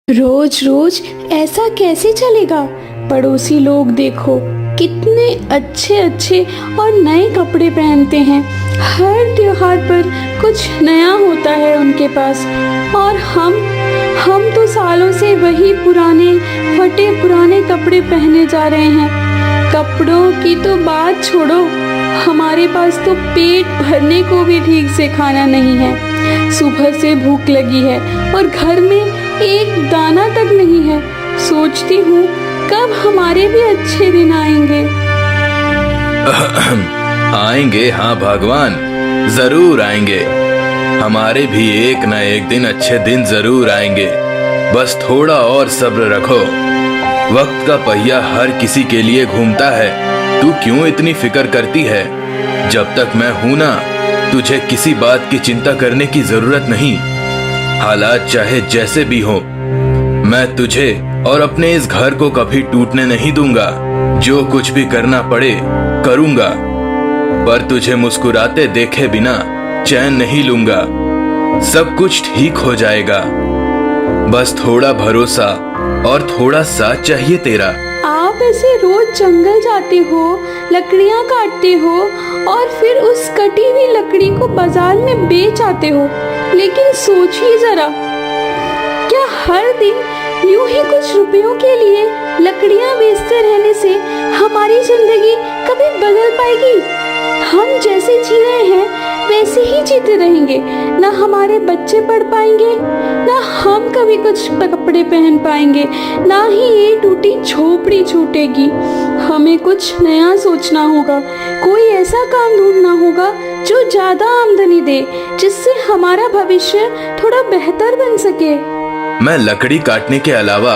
रोज रोज ऐसा कैसे चलेगा। पड़ोसी लोग देखो कितने अच्छे अच्छे और नए कपड़े पहनते हैं। हर त्योहार पर कुछ नया होता है उनके पास, और हम तो सालों से वही पुराने फटे पुराने कपड़े पहने जा रहे हैं। कपड़ों की तो बात छोड़ो, हमारे पास तो पेट भरने को भी ठीक से खाना नहीं है। सुबह से भूख लगी है और घर में एक दाना तक नहीं है। सोचती हूँ कब हमारे भी अच्छे दिन आएंगे। आएंगे, हाँ भगवान, जरूर आएंगे। हमारे भी एक न एक दिन अच्छे दिन जरूर आएंगे। बस थोड़ा और सब्र रखो। वक्त का पहिया हर किसी के लिए घूमता है। तू क्यों इतनी फिक्र करती है? जब तक मैं हूं ना, तुझे किसी बात की चिंता करने की जरूरत नहीं। हालात चाहे जैसे भी हो, मैं तुझे और अपने इस घर को कभी टूटने नहीं दूंगा। जो कुछ भी करना पड़े करूंगा, पर तुझे मुस्कुराते देखे बिना चैन नहीं लूंगा। सब कुछ ठीक हो जाएगा। बस थोड़ा भरोसा और थोड़ा साथ चाहिए तेरा। आप ऐसे रोज जंगल जाते हो, लकड़ियाँ काटते हो और फिर उस कटी हुई लकड़ी को बाजार में बेच आते हो। लेकिन सोचिए जरा, क्या हर दिन यूं ही कुछ रुपयों के लिए लकड़ियाँ बेचते रहने से हमारी जिंदगी कभी बदल पाएगी? हम जैसे जी रहे हैं वैसे ही जीते रहेंगे। ना हमारे बच्चे पढ़ पाएंगे, ना हम कभी कुछ कपड़े पहन पाएंगे, ना ही ये टूटी झोपड़ी छूटेगी। हमें कुछ नया सोचना होगा। कोई ऐसा काम ढूंढना होगा जो ज्यादा आमदनी दे, जिससे हमारा भविष्य थोड़ा बेहतर बन सके। मैं लकड़ी काटने के अलावा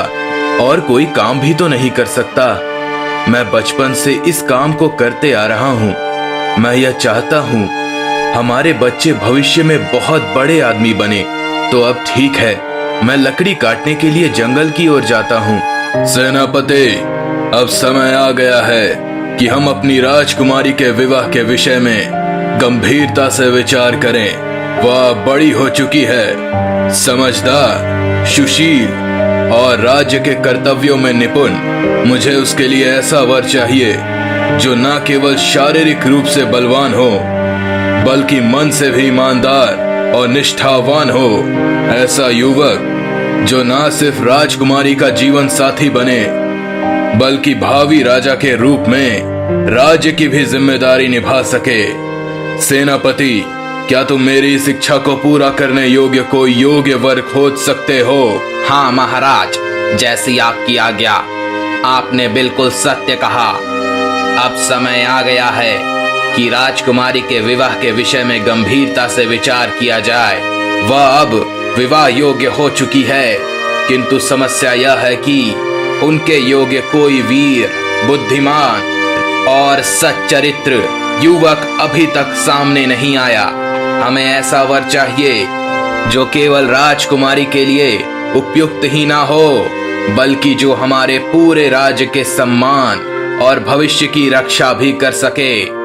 और कोई काम भी तो नहीं कर सकता। मैं बचपन से इस काम को करते आ रहा हूँ। मैं यह चाहता हूँ हमारे बच्चे भविष्य में बहुत बड़े आदमी बने। तो अब ठीक है, मैं लकड़ी काटने के लिए जंगल की ओर जाता हूँ। सेनापति, अब समय आ गया है कि हम अपनी राजकुमारी के विवाह के विषय में गंभीरता से विचार करें। वह बड़ी हो चुकी है, समझदार, सुशील और राज्य के कर्तव्यों में निपुण। मुझे उसके लिए ऐसा वर चाहिए जो न केवल शारीरिक रूप से बलवान हो, बल्कि मन से भी ईमानदार और निष्ठावान हो। ऐसा युवक जो न सिर्फ राजकुमारी का जीवन साथी बने, बल्कि भावी राजा के रूप में राज्य की भी जिम्मेदारी निभा सके। सेनापति, क्या तुम मेरी शिक्षा को पूरा करने योग्य कोई योग्य वर खोज सकते हो? हाँ महाराज, जैसी आपकी आज्ञा। आपने बिल्कुल सत्य कहा। अब समय आ गया है कि राजकुमारी के विवाह के विषय में गंभीरता से विचार किया जाए। वह अब विवाह योग्य हो चुकी है, किंतु समस्या यह है कि उनके योग्य कोई वीर, बुद्धिमान और सच्चरित्र युवक अभी तक सामने नहीं आया। हमें ऐसा वर चाहिए जो केवल राजकुमारी के लिए उपयुक्त ही ना हो, बल्कि जो हमारे पूरे राज्य के सम्मान और भविष्य की रक्षा भी कर सके।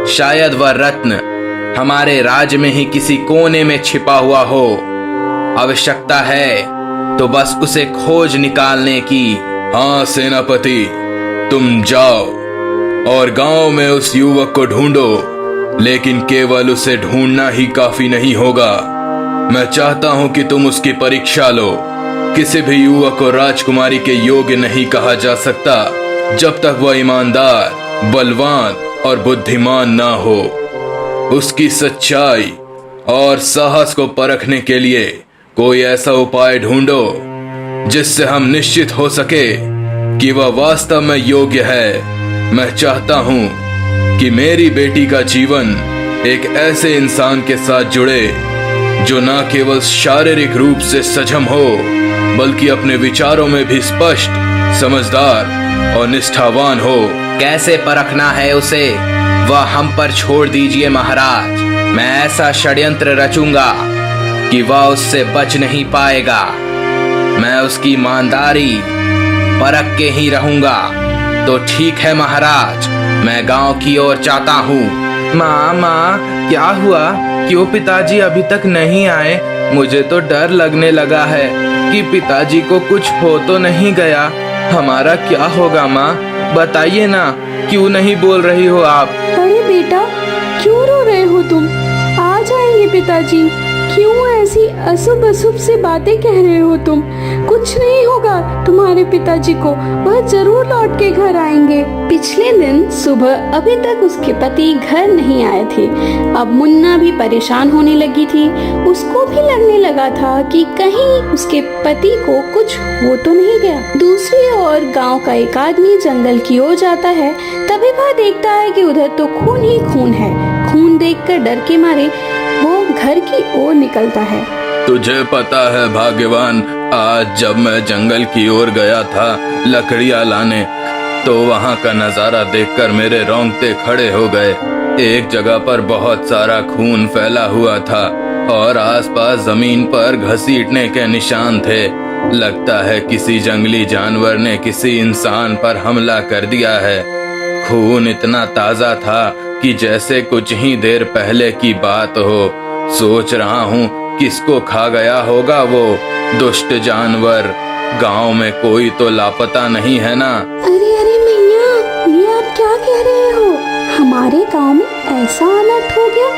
शायद वह रत्न हमारे राज्य में ही किसी कोने में छिपा हुआ हो। आवश्यकता है तो बस उसे खोज निकालने की। हाँ सेनापति, तुम जाओ और गांव में उस युवक को ढूंढो, लेकिन केवल उसे ढूंढना ही काफी नहीं होगा। मैं चाहता हूं कि तुम उसकी परीक्षा लो। किसी भी युवक को राजकुमारी के योग्य नहीं कहा जा सकता जब तक वह ईमानदार, बलवान और बुद्धिमान ना हो। उसकी सच्चाई और साहस को परखने के लिए कोई ऐसा उपाय ढूंढो जिससे हम निश्चित हो सके कि वह वास्तव में योग्य है। मैं चाहता हूं कि मेरी बेटी का जीवन एक ऐसे इंसान के साथ जुड़े जो न केवल शारीरिक रूप से सक्षम हो, बल्कि अपने विचारों में भी स्पष्ट, समझदार और निष्ठावान हो। कैसे परखना है उसे, वह हम पर छोड़ दीजिए महाराज। मैं ऐसा षड्यंत्र रचूंगा कि वह उससे बच नहीं पाएगा। मैं उसकी ईमानदारी परख के ही रहूंगा। तो ठीक है महाराज, मैं गांव की ओर जाता हूँ। माँ, क्या हुआ? क्यों पिताजी अभी तक नहीं आए? मुझे तो डर लगने लगा है। कि पिताजी को कुछ हो तो नहीं गया। हमारा क्या होगा माँ, बताइए ना, क्यों नहीं बोल रही हो आप? अरे बेटा, क्यों रो रहे हो तुम? आ जाएंगे पिताजी। क्यों ऐसी अशुभ अशुभ से बातें कह रहे हो तुम? कुछ नहीं होगा तुम्हारे पिताजी को, वह जरूर लौट के घर आएंगे। पिछले दिन सुबह अभी तक उसके पति घर नहीं आए थे। अब मुन्ना भी परेशान होने लगी थी। उसको भी लगने लगा था कि कहीं उसके पति को कुछ हो तो नहीं गया। दूसरी ओर गांव का एक आदमी जंगल की ओर जाता है। तभी वह देखता है कि उधर तो खून ही खून है। खून देखकर डर के मारे वो घर की ओर निकलता है। तुझे पता है भाग्यवान, आज जब मैं जंगल की ओर गया था लकड़ियाँ लाने, तो वहाँ का नज़ारा देखकर मेरे रोंगटे खड़े हो गए। एक जगह पर बहुत सारा खून फैला हुआ था और आसपास जमीन पर घसीटने के निशान थे। लगता है किसी जंगली जानवर ने किसी इंसान पर हमला कर दिया है। खून इतना ताज़ा था कि जैसे कुछ ही देर पहले की बात हो। सोच रहा हूँ किसको खा गया होगा वो दुष्ट जानवर। गांव में कोई तो लापता नहीं है ना? अरे अरे मैया, ये आप क्या कह रहे हो? हमारे गांव में ऐसा अनर्थ हो गया,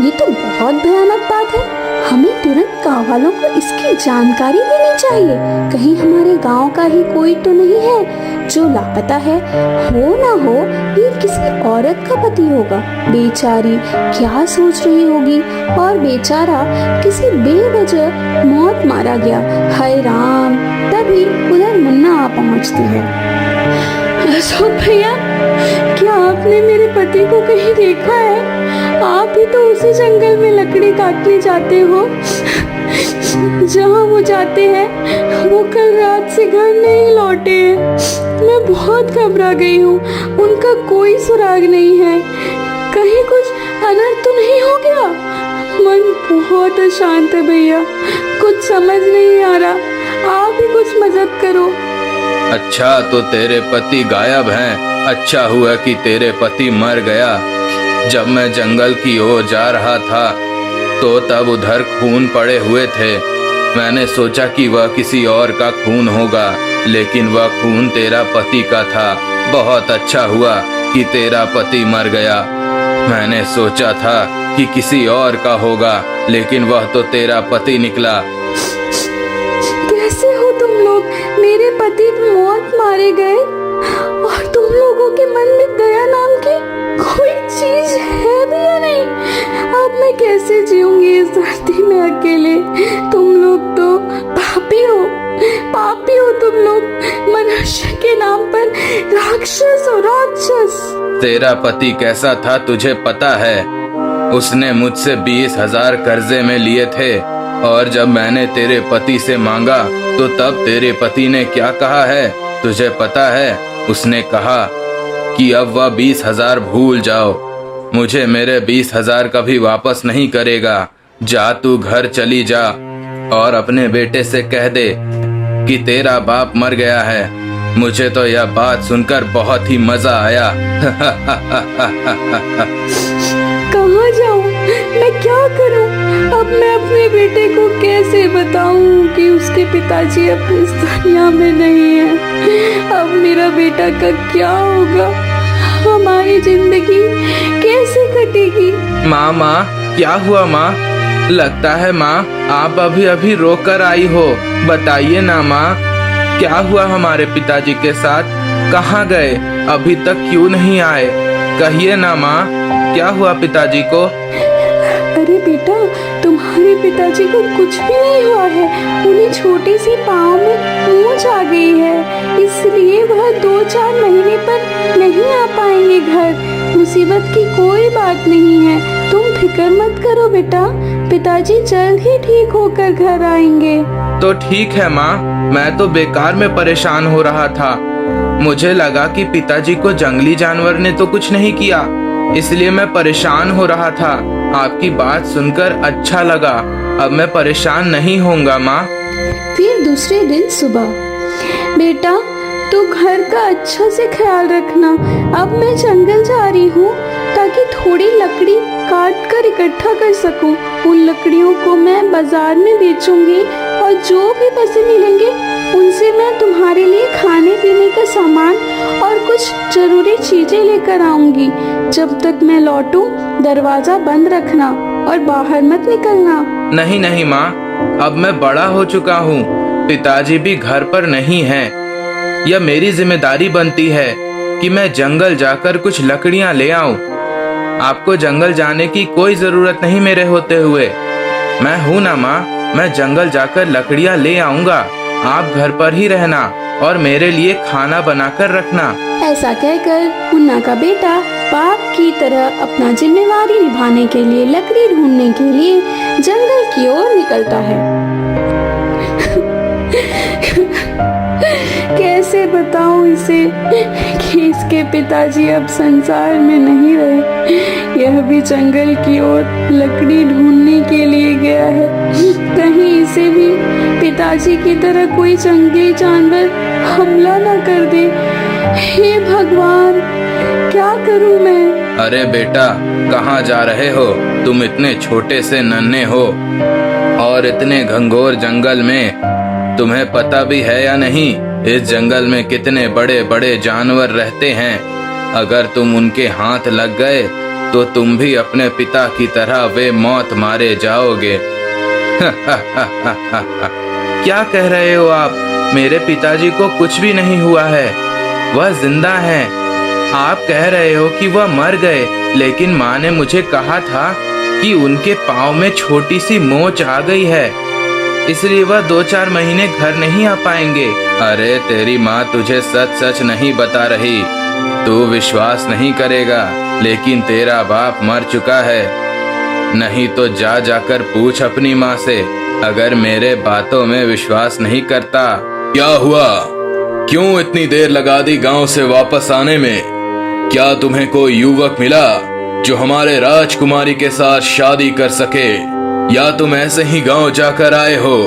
ये तो बहुत भयानक बात है। हमें तुरंत गांव वालों को इसकी जानकारी देनी चाहिए। कहीं हमारे गांव का ही कोई तो नहीं है जो लापता है। हो ना हो ये किसी औरत का पति होगा। बेचारी क्या सोच रही होगी, और बेचारा किसी बेवजह मौत मारा गया। हाय राम! तभी उधर मुन्ना आ पहुंचती है। अशोक भैया, क्या आपने मेरे पति को कहीं देखा है? आप ही तो उसी जंगल में लकड़ी काटने जाते हो जहाँ वो जाते हैं। वो कल रात से घर नहीं लौटे हैं। मैं बहुत घबरा गई हूँ। उनका कोई सुराग नहीं है। कहीं कुछ अनर्थ तो नहीं हो गया? मन बहुत अशांत है भैया, कुछ समझ नहीं आ रहा। आप ही कुछ मदद करो। अच्छा, तो तेरे पति गायब हैं। अच्छा हुआ कि तेरे पति मर गया। जब मैं जंगल की ओर जा रहा था तो तब उधर खून पड़े हुए थे। मैंने सोचा कि वह किसी और का खून होगा, लेकिन वह खून तेरा पति का था। बहुत अच्छा हुआ कि तेरा पति मर गया। मैंने सोचा था कि किसी और का होगा, लेकिन वह तो तेरा पति निकला। कैसे हो तुम लोग? मेरे पति मौत मारे गए और तुम लोगों के मन में दया नाम की कोई चीज है भी या नहीं? अब मैं कैसे जीऊंगी इस धरती में अकेले? तुम लोग तो पापी हो, पापी हो तुम लोग। मनुष्य के नाम पर राक्षस हो, राक्षस। तेरा पति कैसा था तुझे पता है? उसने मुझसे 20,000 कर्जे में लिए थे, और जब मैंने तेरे पति से मांगा तो तब तेरे पति ने क्या कहा है तुझे पता है? उसने कहा कि अब वह 20,000 भूल जाओ, मुझे मेरे 20,000 कभी वापस नहीं करेगा। जा तू घर चली जा और अपने बेटे से कह दे कि तेरा बाप मर गया है। मुझे तो यह बात सुनकर बहुत ही मजा आया। कहाँ जाऊँ? मैं क्या करूँ? अब मैं अपने बेटे को कैसे बताऊँ कि उसके पिताजी अब इस दुनिया में नहीं है? अब मेरा बेटा का क्या होगा? हमारी जिंदगी कैसे कटेगी? माँ, क्या हुआ माँ? लगता है माँ आप अभी अभी रो कर आई हो। बताइए ना माँ, क्या हुआ हमारे पिताजी के साथ? कहाँ गए? अभी तक क्यों नहीं आए? कहिए ना माँ, क्या हुआ पिताजी को? अरे बेटा, तुम्हारे पिताजी को कुछ भी नहीं हुआ है। उन्हें छोटी सी पाँव में मूंछ आ गई है, इसलिए वह 2-4 महीने पर नहीं आ पाएंगे घर। मुसीबत की कोई बात नहीं है, तुम फिक्र मत करो बेटा। पिताजी जल्द ही ठीक होकर घर आएंगे। तो ठीक है माँ, मैं तो बेकार में परेशान हो रहा था। मुझे लगा कि पिताजी को जंगली जानवर ने तो कुछ नहीं किया, इसलिए मैं परेशान हो रहा था। आपकी बात सुनकर अच्छा लगा। अब मैं परेशान नहीं होऊंगा माँ। फिर दूसरे दिन सुबह, बेटा तो घर का अच्छा से ख्याल रखना। अब मैं जंगल जा रही हूँ ताकि थोड़ी लकड़ी काट कर इकट्ठा कर सकूँ उन लकड़ियों को मैं बाजार में बेचूंगी और जो भी पैसे मिलेंगे उनसे मैं तुम्हारे लिए खाने पीने का सामान और कुछ जरूरी चीजें लेकर आऊंगी। जब तक मैं लौटूं दरवाजा बंद रखना और बाहर मत निकलना। नहीं नहीं माँ, अब मैं बड़ा हो चुका हूँ, पिताजी भी घर पर नहीं हैं। यह मेरी जिम्मेदारी बनती है कि मैं जंगल जाकर कुछ लकड़ियाँ ले आऊं। आपको जंगल जाने की कोई जरूरत नहीं मेरे होते हुए। मैं हूं ना माँ, मैं जंगल जाकर लकड़ियाँ ले आऊंगा। आप घर पर ही रहना और मेरे लिए खाना बनाकर रखना। ऐसा कहकर मुन्ना का बेटा बाप की तरह अपना जिम्मेवारी निभाने के लिए लकड़ी ढूंढने के लिए जंगल की ओर निकलता है। कैसे बताऊं इसे कि इसके पिताजी अब संसार में नहीं रहे। यह भी जंगल की ओर लकड़ी ढूंढने के लिए गया है। कहीं इसे भी पिताजी की तरह कोई जंगली जानवर हमला न कर दे। हे भगवान, क्या करूं मैं? अरे बेटा, कहाँ जा रहे हो? तुम इतने छोटे से नन्हे हो और इतने घंघोर जंगल में। तुम्हें पता भी है या नहीं, इस जंगल में कितने बड़े बड़े जानवर रहते हैं। अगर तुम उनके हाथ लग गए तो तुम भी अपने पिता की तरह वे मौत मारे जाओगे। क्या कह रहे हो आप? मेरे पिताजी को कुछ भी नहीं हुआ है, वह जिंदा हैं। आप कह रहे हो कि वह मर गए, लेकिन माँ ने मुझे कहा था कि उनके पाँव में छोटी सी मोच आ गई है, इसलिए वह 2-4 महीने घर नहीं आ पाएंगे। अरे तेरी माँ तुझे सच सच नहीं बता रही, तू विश्वास नहीं करेगा, लेकिन तेरा बाप मर चुका है। नहीं तो जा जाकर पूछ अपनी माँ से, अगर मेरे बातों में विश्वास नहीं करता। क्या हुआ? क्यों इतनी देर लगा दी गांव से वापस आने में? क्या तुम्हें कोई युवक मिला जो हमारे राजकुमारी के साथ शादी कर सके, या तुम ऐसे ही गांव जाकर आए हो?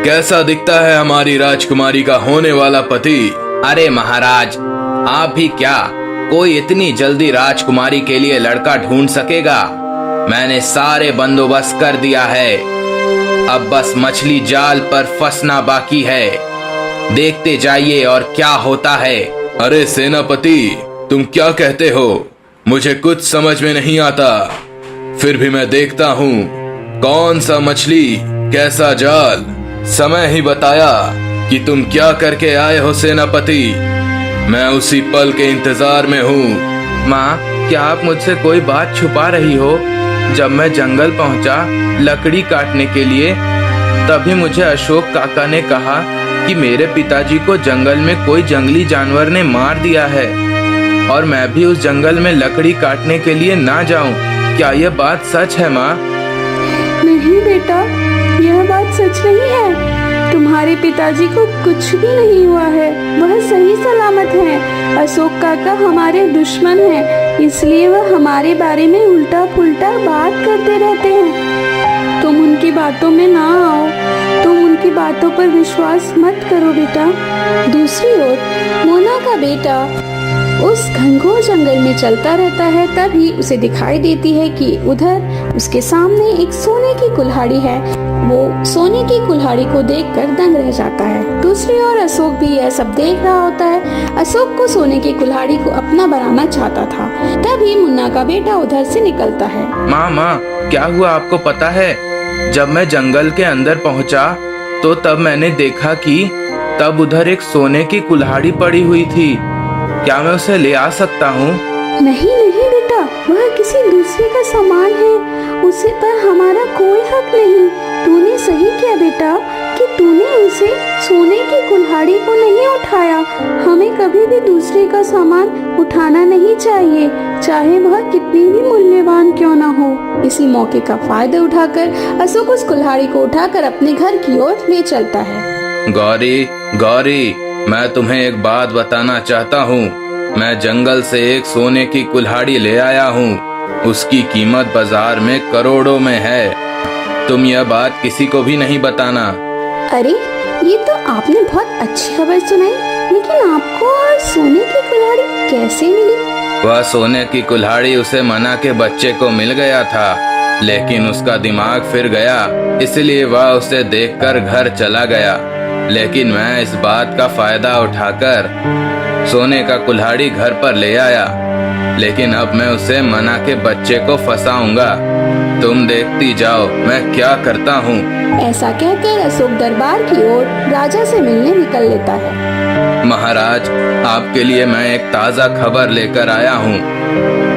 कैसा दिखता है हमारी राजकुमारी का होने वाला पति? अरे महाराज, आप भी क्या कोई इतनी जल्दी राजकुमारी के लिए लड़का ढूंढ सकेगा? मैंने सारे बंदोबस्त कर दिया है, अब बस मछली जाल पर फंसना बाकी है। देखते जाइए और क्या होता है। अरे सेनापति, तुम क्या कहते हो? मुझे कुछ समझ में नहीं आता। फिर भी मैं देखता हूँ कौन सा मछली, कैसा जाल। समय ही बताया कि तुम क्या करके आए हो सेनापति। मैं उसी पल के इंतजार में हूँ। माँ, क्या आप मुझसे कोई बात छुपा रही हो? जब मैं जंगल पहुंचा लकड़ी काटने के लिए, तभी मुझे अशोक काका ने कहा कि मेरे पिताजी को जंगल में कोई जंगली जानवर ने मार दिया है और मैं भी उस जंगल में लकड़ी काटने के लिए ना जाऊं। क्या यह बात सच है माँ? नहीं बेटा, यह बात सच नहीं है। तुम्हारे पिताजी को कुछ भी नहीं हुआ है, वह सही सलामत है। अशोक काका हमारे दुश्मन हैं, इसलिए वह हमारे बारे में उल्टा पुल्टा बात करते रहते हैं। तुम उनकी बातों में ना आओ, तुम उनकी बातों पर विश्वास मत करो बेटा। दूसरी ओर मोना का बेटा उस घनघोर जंगल में चलता रहता है। तभी उसे दिखाई देती है कि उधर उसके सामने एक सोने की कुल्हाड़ी है। वो सोने की कुल्हाड़ी को देखकर दंग रह जाता है। दूसरी ओर अशोक भी यह सब देख रहा होता है। अशोक को सोने की कुल्हाड़ी को अपना बनाना चाहता था। तभी मुन्ना का बेटा उधर से निकलता है। माँ, क्या हुआ आपको पता है? जब मैं जंगल के अंदर पहुँचा तो तब मैंने देखा कि तब उधर एक सोने की कुल्हाड़ी पड़ी हुई थी। क्या मैं उसे ले आ सकता हूँ? नहीं नहीं बेटा, वह किसी दूसरे का सामान है, उसे पर हमारा कोई हक नहीं। तूने सही किया बेटा कि तूने उसे सोने की कुल्हाड़ी को नहीं उठाया। हमें कभी भी दूसरे का सामान उठाना नहीं चाहिए, चाहे वह कितनी भी मूल्यवान क्यों ना हो। इसी मौके का फायदा उठाकर अशोक उस कुल्हाड़ी को उठाकर अपने घर की ओर ले चलता है। गौरी, मैं तुम्हें एक बात बताना चाहता हूँ। मैं जंगल से एक सोने की कुल्हाड़ी ले आया हूँ। उसकी कीमत बाजार में करोड़ों में है। तुम यह बात किसी को भी नहीं बताना। अरे, ये तो आपने बहुत अच्छी खबर सुनाई, लेकिन आपको सोने की कुल्हाड़ी कैसे मिली? वह सोने की कुल्हाड़ी उसे मना के बच्चे को मिल गया था। लेकिन उसका दिमाग फिर गया, इसलिए वह उसे देखकर घर चला गया। लेकिन मैं इस बात का फायदा उठाकर सोने का कुल्हाड़ी घर पर ले आया। लेकिन अब मैं उसे मना के बच्चे को फंसाऊंगा। तुम देखती जाओ मैं क्या करता हूँ। ऐसा कहकर अशोक दरबार की ओर राजा से मिलने निकल लेता है। महाराज, आपके लिए मैं एक ताज़ा खबर लेकर आया हूँ।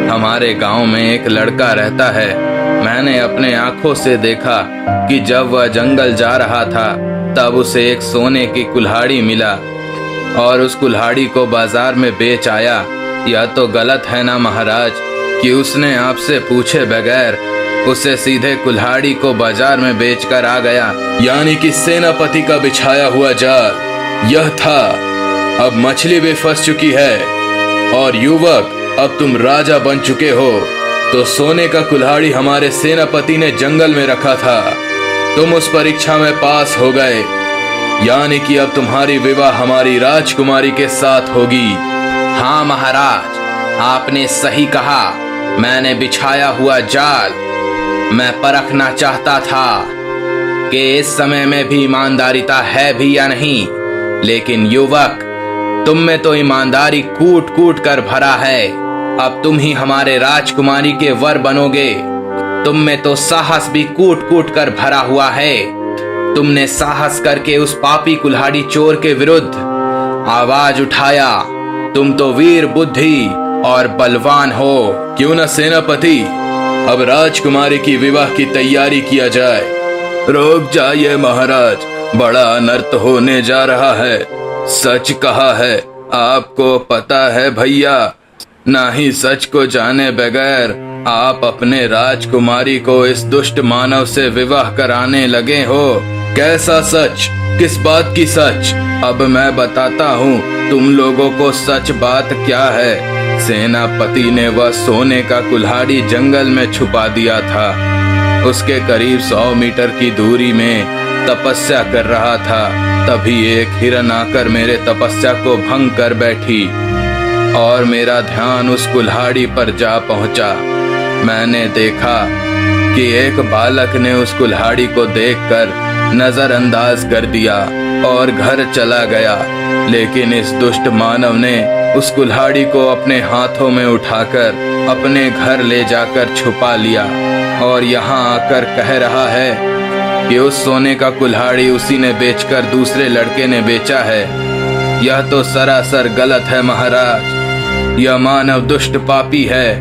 हमारे गांव में एक लड़का रहता है। मैंने अपने आंखों से देखा कि जब वह जंगल जा रहा था तब उसे एक सोने की कुल्हाड़ी मिला और उस कुल्हाड़ी को बाजार में बेच आया। यह तो गलत है ना महाराज कि उसने आपसे पूछे बगैर उसे सीधे कुल्हाड़ी को बाजार में बेचकर आ गया। यानी कि सेनापति का बिछाया हुआ जाल यह था। अब मछली भी फंस चुकी है और युवक, अब तुम राजा बन चुके हो। तो सोने का कुल्हाड़ी हमारे सेनापति ने जंगल में रखा था। तुम उस परीक्षा में पास हो गए, यानी कि अब तुम्हारी विवाह हमारी राजकुमारी के साथ होगी। हाँ महाराज, आपने सही कहा। मैंने बिछाया हुआ जाल मैं परखना चाहता था कि इस समय में भी ईमानदारिता है भी या नहीं। लेकिन युवक, तुम में तो ईमानदारी कूट कूट कर भरा है। अब तुम ही हमारे राजकुमारी के वर बनोगे। तुम में तो साहस भी कूट कूट कर भरा हुआ है। तुमने साहस करके उस पापी कुल्हाड़ी चोर के विरुद्ध आवाज उठाया। तुम तो वीर बुद्धि और बलवान हो। क्यों न सेनापति, अब राजकुमारी की विवाह की तैयारी किया जाए। रुक जाइए महाराज, बड़ा अनर्थ होने जा रहा है। सच कहा है, आपको पता है भैया, ना ही सच को जाने बगैर आप अपने राजकुमारी को इस दुष्ट मानव से विवाह कराने लगे हो। कैसा सच? किस बात की सच? अब मैं बताता हूँ तुम लोगों को सच बात क्या है। सेनापति ने वह सोने का कुल्हाड़ी जंगल में छुपा दिया था। उसके करीब 100 मीटर की दूरी में तपस्या कर रहा था। तभी एक हिरन आकर मेरे तपस्या को भंग कर बैठी और मेरा ध्यान उस कुल्हाड़ी पर जा पहुंचा। मैंने देखा कि एक बालक ने उस कुल्हाड़ी को देखकर नजरअंदाज कर दिया और घर चला गया। लेकिन इस दुष्ट मानव ने उस कुल्हाड़ी को अपने हाथों में उठाकर अपने घर ले जाकर छुपा लिया और यहाँ आकर कह रहा है कि उस सोने का कुल्हाड़ी उसी ने बेचकर दूसरे लड़के ने बेचा है। यह तो सरासर गलत है महाराज। यह मानव दुष्ट पापी है,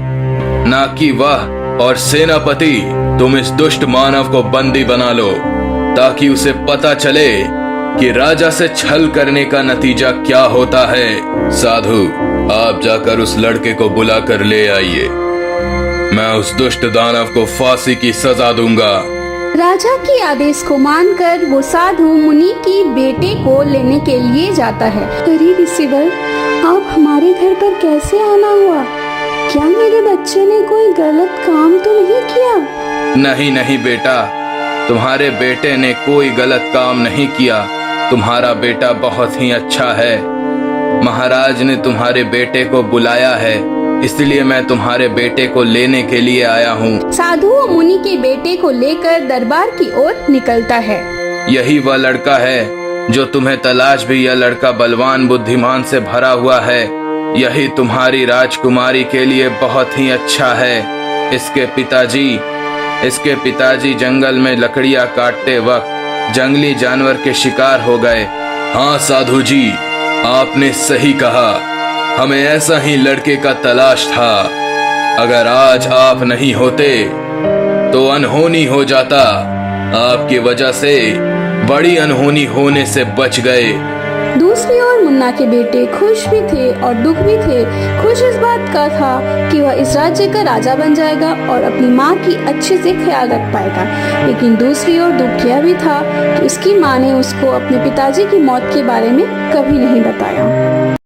ना कि वह। और सेनापति, तुम इस दुष्ट मानव को बंदी बना लो ताकि उसे पता चले कि राजा से छल करने का नतीजा क्या होता है। साधु, आप जाकर उस लड़के को बुला कर ले आइए। मैं उस दुष्ट दानव को फांसी की सजा दूंगा। राजा के आदेश को मानकर वो साधु मुनि की बेटे को लेने के लिए जाता है। अरे रिसीवर, आप हमारे घर पर कैसे आना हुआ? क्या मेरे बच्चे ने कोई गलत काम तो नहीं किया? नहीं नहीं बेटा, तुम्हारे बेटे ने कोई गलत काम नहीं किया। तुम्हारा बेटा बहुत ही अच्छा है। महाराज ने तुम्हारे बेटे को बुलाया है, इसलिए मैं तुम्हारे बेटे को लेने के लिए आया हूँ। साधु मुनि के बेटे को लेकर दरबार की ओर निकलता है। यही वह लड़का है जो तुम्हें तलाश भी। यह लड़का बलवान बुद्धिमान से भरा हुआ है। यही तुम्हारी राजकुमारी के लिए बहुत ही अच्छा है। इसके पिताजी जंगल में लकड़ियां काटते वक्त जंगली जानवर के शिकार हो गए। हाँ साधु जी, आपने सही कहा। हमें ऐसा ही लड़के का तलाश था। अगर आज आप नहीं होते तो अनहोनी हो जाता। आपकी वजह से बड़ी अनहोनी होने से बच गए। दूसरी ओर मुन्ना के बेटे खुश भी थे और दुख भी थे। खुश इस बात का था कि वह इस राज्य का राजा बन जाएगा और अपनी माँ की अच्छे से ख्याल रख पाएगा। लेकिन दूसरी ओर दुख यह भी था कि उसकी माँ ने उसको अपने पिताजी की मौत के बारे में कभी नहीं बताया।